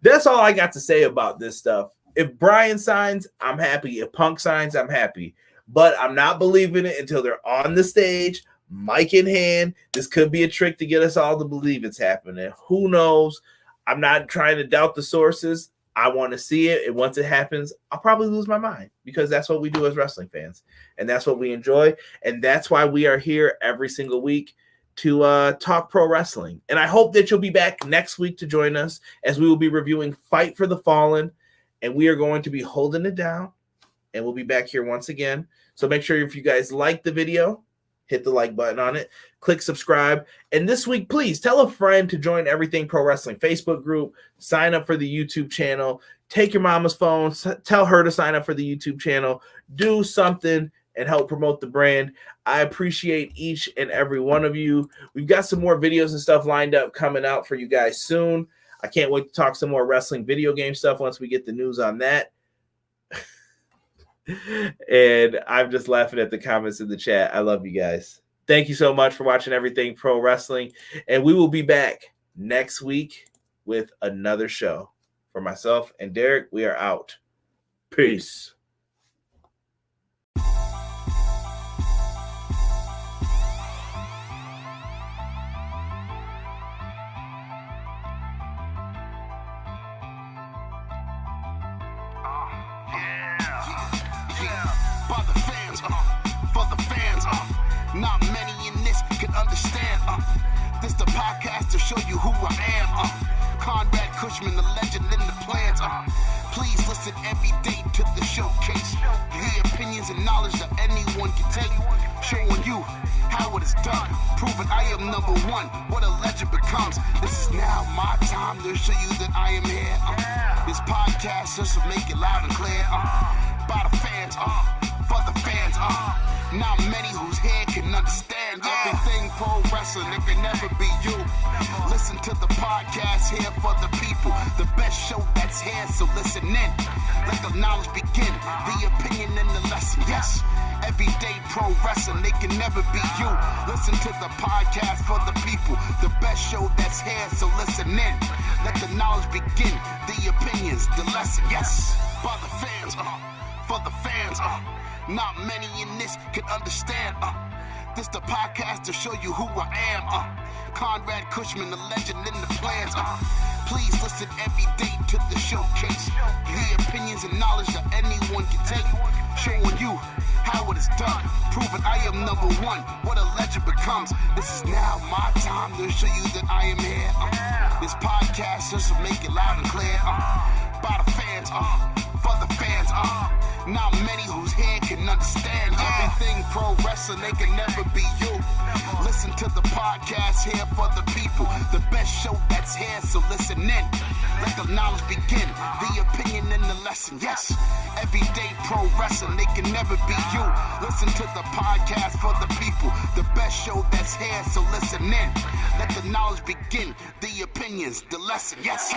That's all I got to say about this stuff. If Bryan signs, I'm happy. If Punk signs, I'm happy. But I'm not believing it until they're on the stage, mic in hand. This could be a trick to get us all to believe it's happening. Who knows? I'm not trying to doubt the sources. I want to see it. And once it happens, I'll probably lose my mind because that's what we do as wrestling fans. And that's what we enjoy. And that's why we are here every single week to talk pro wrestling. And I hope that you'll be back next week to join us as we will be reviewing Fight for the Fallen. And we are going to be holding it down. And we'll be back here once again. So make sure if you guys like the video, hit the like button on it. Click subscribe. And this week, please tell a friend to join Everything Pro Wrestling Facebook group. Sign up for the YouTube channel. Take your mama's phone. Tell her to sign up for the YouTube channel. Do something and help promote the brand. I appreciate each and every one of you. We've got some more videos and stuff lined up coming out for you guys soon. I can't wait to talk some more wrestling video game stuff once we get the news on that. And I'm just laughing at the comments in the chat. I love you guys. Thank you so much for watching Everything Pro Wrestling. And we will be back next week with another show. For myself and Derek, we are out. Peace. Not many in this can understand. This the podcast to show you who I am. Conrad Cushman, the legend in the plans. Please listen every day to the showcase. The opinions and knowledge that anyone can take. Showing you how it is done. Proving I am number one. What a legend becomes. This is now my time to show you that I am here. This podcast just to make it loud and clear. By the fans, for the fans. Not many whose head can understand everything pro wrestling. It can never be you. Listen Listen to the podcast here for the people. The best show that's here, so listen in. Let the knowledge begin, the opinion and the lesson. Yes, everyday pro wrestling, they can never be you. Listen to the podcast for the people. The best show that's here, so listen in. Let the knowledge begin, the opinions, the lesson. Yes, by the fans, for the fans. Not many in this can understand. This the podcast to show you who I am. Conrad Cushman, the legend in the plans. Please listen every day to the showcase. The opinions and knowledge that anyone can take. Showing you how it is done. Proving I am number one. What a legend becomes. This is now my time to show you that I am here. This podcast just to make it loud and clear. By the fans, for the fans. Not many who's here can understand everything pro wrestling, they can never be you. Listen to the podcast here for the people. The best show that's here, so listen in. Let the knowledge begin, the opinion and the lesson. Yes, everyday pro wrestling, they can never be you. Listen to the podcast for the people. The best show that's here, so listen in. Let the knowledge begin, the opinions, the lesson. Yes.